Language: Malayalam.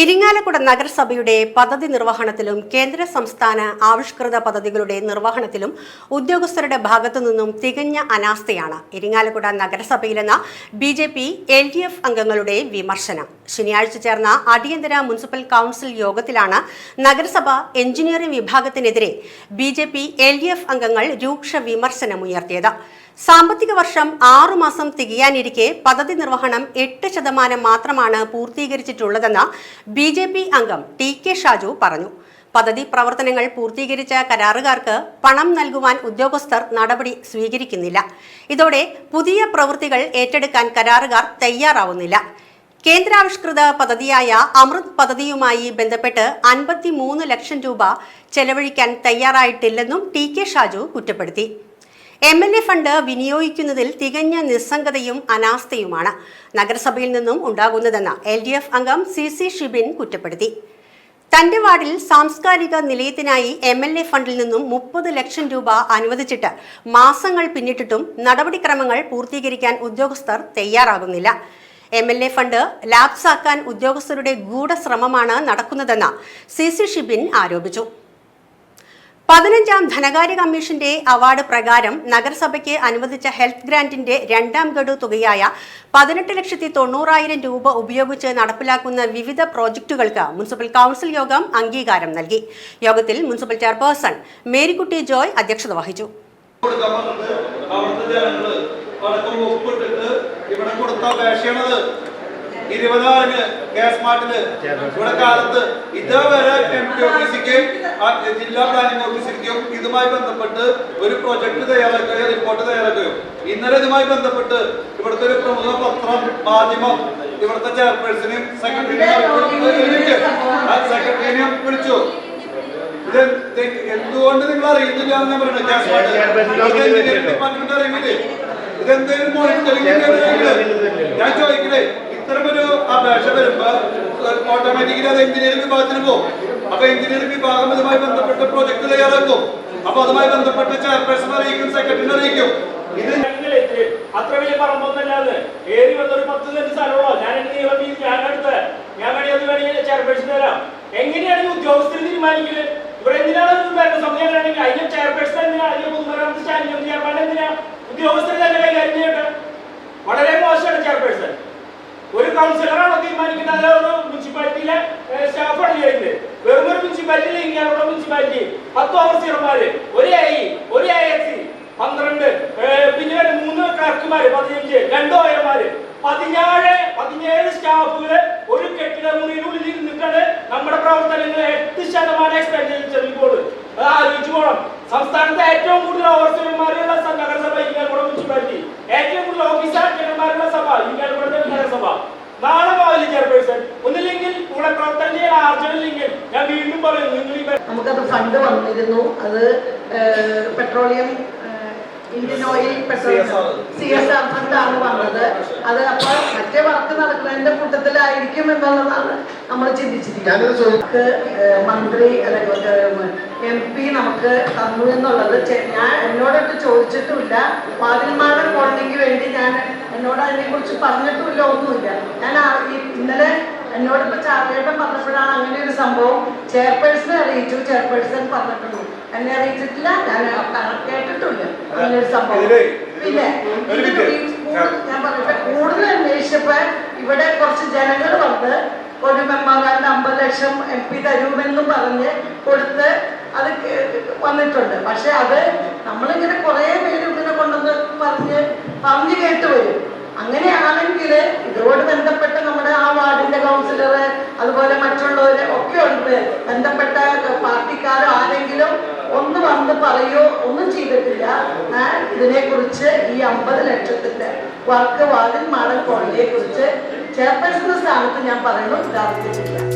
ഇരിങ്ങാലക്കുട നഗരസഭയുടെ പദ്ധതി നിർവഹണത്തിലും കേന്ദ്ര സംസ്ഥാന ആവിഷ്കൃത പദ്ധതികളുടെ നിർവഹണത്തിലും ഉദ്യോഗസ്ഥരുടെ ഭാഗത്തുനിന്നും തികഞ്ഞ അനാസ്ഥയാണ് ഇരിങ്ങാലക്കുട നഗരസഭയിലെന്ന ബിജെപി LDF അംഗങ്ങളുടെ വിമർശനം. ശനിയാഴ്ച ചേർന്ന അടിയന്തര മുനിസിപ്പൽ കൗൺസിൽ യോഗത്തിലാണ് നഗരസഭ എഞ്ചിനീയറിംഗ് വിഭാഗത്തിനെതിരെ ബിജെപി LDF അംഗങ്ങൾ രൂക്ഷ വിമർശനമുയർത്തിയത്. സാമ്പത്തിക വർഷം 6 മാസം തികയാനിരിക്കെ പദ്ധതി നിർവഹണം 8% മാത്രമാണ് പൂർത്തീകരിച്ചിട്ടുള്ളതെന്ന് BJP അംഗം TK ഷാജു പറഞ്ഞു. പദ്ധതി പ്രവർത്തനങ്ങൾ പൂർത്തീകരിച്ച കരാറുകാർക്ക് പണം നൽകുവാൻ ഉദ്യോഗസ്ഥർ നടപടി സ്വീകരിക്കുന്നില്ല. ഇതോടെ പുതിയ പ്രവൃത്തികൾ ഏറ്റെടുക്കാൻ കരാറുകാർ തയ്യാറാവുന്നില്ല. കേന്ദ്രാവിഷ്കൃത പദ്ധതിയായ അമൃത് പദ്ധതിയുമായി ബന്ധപ്പെട്ട് 53 ലക്ഷം രൂപ ചെലവഴിക്കാൻ തയ്യാറായിട്ടില്ലെന്നും TK ഷാജു കുറ്റപ്പെടുത്തി. MLA ഫണ്ട് വിനിയോഗിക്കുന്നതിൽ തികഞ്ഞ നിസ്സംഗതയും അനാസ്ഥയുമാണ് നഗരസഭയിൽ നിന്നും ഉണ്ടാകുന്നതെന്ന് LDF അംഗം CC ഷിബിൻ കുറ്റപ്പെടുത്തി. തന്റെ വാർഡിൽ സാംസ്കാരിക നിലയത്തിനായി MLA ഫണ്ടിൽ നിന്നും 30 ലക്ഷം രൂപ അനുവദിച്ചിട്ട് മാസങ്ങൾ പിന്നിട്ടിട്ടും നടപടിക്രമങ്ങൾ പൂർത്തീകരിക്കാൻ ഉദ്യോഗസ്ഥർ തയ്യാറാകുന്നില്ല. MLA ഫണ്ട് ലാപ്സാക്കാൻ ഉദ്യോഗസ്ഥരുടെ ഗൂഢശ്രമമാണ് നടക്കുന്നതെന്ന് CC ഷിബിൻ ആരോപിച്ചു. 15ാം ധനകാര്യ കമ്മീഷന്റെ അവാർഡ് പ്രകാരം നഗരസഭയ്ക്ക് അനുവദിച്ച ഹെൽത്ത് ഗ്രാന്റിന്റെ 2ാം ഗഡു തുകയായ 18,90,000 രൂപ ഉപയോഗിച്ച് നടപ്പിലാക്കുന്ന വിവിധ പ്രോജക്റ്റുകൾക്ക് മുനിസിപ്പൽ കൗൺസിൽ യോഗം അംഗീകാരം നൽകി. യോഗത്തിൽ മുനിസിപ്പൽ ചെയർപേഴ്സൺ മേരിക്കുട്ടി ജോയ് അധ്യക്ഷത വഹിച്ചു. ഗ്യാസ് മാർട്ടില് ഇവിടെ കാലത്ത് ഇതേവരെ MP ഓഫീസിക്ക് ജില്ലാ പ്ലാനിംഗ് ഓഫീസിലേക്കും ഇതുമായി ബന്ധപ്പെട്ട് ഒരു പ്രൊജക്ട് തയ്യാറാക്കുകയോ റിപ്പോർട്ട് തയ്യാറാക്കുകയോ ഇന്നലെ ഇതുമായി ബന്ധപ്പെട്ട് ഇവിടുത്തെ ഒരു പ്രമുഖ പത്രം മാധ്യമം ഇവിടുത്തെ ചെയർപേഴ്സണെയും സെക്രട്ടറിനെയും വിളിച്ചു. ഇത് എന്തുകൊണ്ട് നിങ്ങൾ അറിയുന്നില്ല എന്ന് ഞാൻ പറയുന്നത്. ഗ്യാസ് മാർട്ട് ഡിപ്പാർട്ട്മെന്റ് അറിയുന്നില്ലേ? ഇതെന്തെങ്കിലും മോണിറ്ററിംഗ് ഞാൻ ചോദിക്കണേ. ഇത്തരമൊരു അപേക്ഷ വരുമ്പോ ഓട്ടോമാറ്റിക്കലി അത് എഞ്ചിനീയറിംഗ് വിഭാഗത്തിന് പോകും. അപ്പൊ എഞ്ചിനീയറിംഗ് വിഭാഗം ഇതുമായി ബന്ധപ്പെട്ട പ്രോജക്ട് തയ്യാറാക്കും. അപ്പൊ അതുമായി ബന്ധപ്പെട്ട ചെയർപേഴ്സൺ അറിയിക്കും, സെക്രട്ടറി അറിയിക്കും. ഇത് അത്ര വലിയ പറമ്പൊന്നല്ലാതെ ഏറി വന്നൊരു 10 സെന്റ് സ്ഥലമുള്ളോ ഞാൻ വേണമെങ്കിൽ ചെയർപേഴ്സൺ തരാം. എങ്ങനെയാണ് ഈ ഉദ്യോഗസ്ഥർ തീരുമാനിക്കല്? ഇവിടെ എന്തിനാണ് സമയം വേണമെങ്കിൽ അതിന് ചെയർപേഴ്സൺ എന്തിനാ, അതിന് പൊതുമരാമത്ത് സ്റ്റാൻഡിംഗ് ചെയർമാൻ എന്തിനാ? ഉദ്യോഗസ്ഥർ തന്നെ കൈകാര്യം ചെയ്യട്ടെ. വളരെ മോശമാണ് ചെയർപേഴ്സൺ. ഒരു കൗൺസിലറാണോ തീരുമാനിക്കുന്നത്? ഒരു മുനിസിപ്പാലിറ്റിയിലെ സ്റ്റാഫാണ് ചെയ്യുന്നത്. വെറും ഒരു മുനിസിപ്പാലിറ്റിയിൽ ഇരിക്കാനുള്ള മുനിസിപ്പാലിറ്റി 10 ഓവർസിയർമാര്, ഒരു AE, ഒരു AXC, 12, പിന്നെ 3 ക്ലർക്കുമാര്, 15, 2 ഓയർമാര്, 17 സ്റ്റാഫുകള് ഒരു കെട്ടിട മുറിയിനുള്ളിൽ ഇരുന്നിട്ടാണ് നമ്മുടെ പ്രവർത്തനങ്ങൾ 8% എക്സ്പെൻഡിച്ചർ റിപ്പോർട്ട്. അത് ആലോചിച്ചു പോകണം. സംസ്ഥാനത്തെ ഏറ്റവും കൂടുതൽ ഓവർസിയർമാരുള്ള നഗരസഭ ഇരിങ്ങാലക്കുട മുനിസിപ്പാലിറ്റി, ഏറ്റവും കൂടുതൽ ഓഫീസർ ജനന്മാരുള്ള സഭ ഇരിങ്ങാലക്കുട നഗരസഭ. നാളെ രാവിലെ ചെയർപേഴ്സൺ ഒന്നില്ലെങ്കിൽ കൂടെ പ്രവർത്തനം ചെയ്യാൻ ആർജമില്ലെങ്കിൽ ഞാൻ വീണ്ടും പറയും, നിങ്ങൾ നമുക്കത് ഫണ്ട് വന്നിരുന്നു. അത് പെട്രോളിയം ഇന്ത്യൻ ഓയിൽ CSR ഫണ്ടാണ് വന്നത്. അത് അപ്പോൾ മറ്റേ വർക്ക് നടക്കുന്നതിന്റെ കൂട്ടത്തിലായിരിക്കും എന്നുള്ളതാണ് നമ്മൾ ചിന്തിച്ചിരിക്കുന്നത്. മന്ത്രി MP നമുക്ക് തന്നു എന്നുള്ളത് ഞാൻ എന്നോടൊട്ട് ചോദിച്ചിട്ടുമില്ല. വാതിൽമാട കോളനിക്ക് വേണ്ടി എന്നോട് അതിനെക്കുറിച്ച് പറഞ്ഞിട്ടുമില്ല, ഒന്നുമില്ല. ഞാൻ ഇന്നലെ എന്നോടിപ്പോ ചാർജേട്ടൻ പറഞ്ഞപ്പോഴാണ് അങ്ങനെ ഒരു സംഭവം ചെയർപേഴ്സണെ അറിയിച്ചു. ചെയർപേഴ്സൺ പറഞ്ഞിട്ടുള്ളൂ, എന്നെ അറിയിച്ചിട്ടില്ല, ഞാൻ കേട്ടിട്ടില്ല അങ്ങനെ ഒരു സംഭവം. പിന്നെ ഞാൻ പറഞ്ഞിട്ട് കൂടുതൽ അന്വേഷിച്ചപ്പോ ഇവിടെ കുറച്ച് ജനങ്ങൾ വന്ന് ഒരു മെമ്പർമാരുടെ 50 ലക്ഷം MP തരുമെന്നും പറഞ്ഞ് കൊടുത്ത് അത് വന്നിട്ടുണ്ട്. പക്ഷെ അത് നമ്മളിങ്ങനെ കുറെ പേര് ഇങ്ങനെ കൊണ്ടുവന്ന് പറഞ്ഞു കേട്ട് വരും. അങ്ങനെയാണെങ്കിൽ ഇതോട് ബന്ധപ്പെട്ട നമ്മുടെ ആ വാർഡിന്റെ കൗൺസിലർ, അതുപോലെ മറ്റുള്ളവര് ഒക്കെ ഉണ്ട്, ബന്ധപ്പെട്ട പാർട്ടിക്കാരോ ആരെങ്കിലും ഒന്ന് വന്ന് പറയോ ഒന്നും ചെയ്തിട്ടില്ല. ഇതിനെക്കുറിച്ച് ഈ 50 ലക്ഷത്തിന്റെ വർക്ക് വാതിൽ മാടൻ കോളനിയെ കുറിച്ച് ചെയർപേഴ്സൺ സ്ഥാനത്ത് ഞാൻ പറയുന്നു, ഇതാർത്തിട്ടില്ല.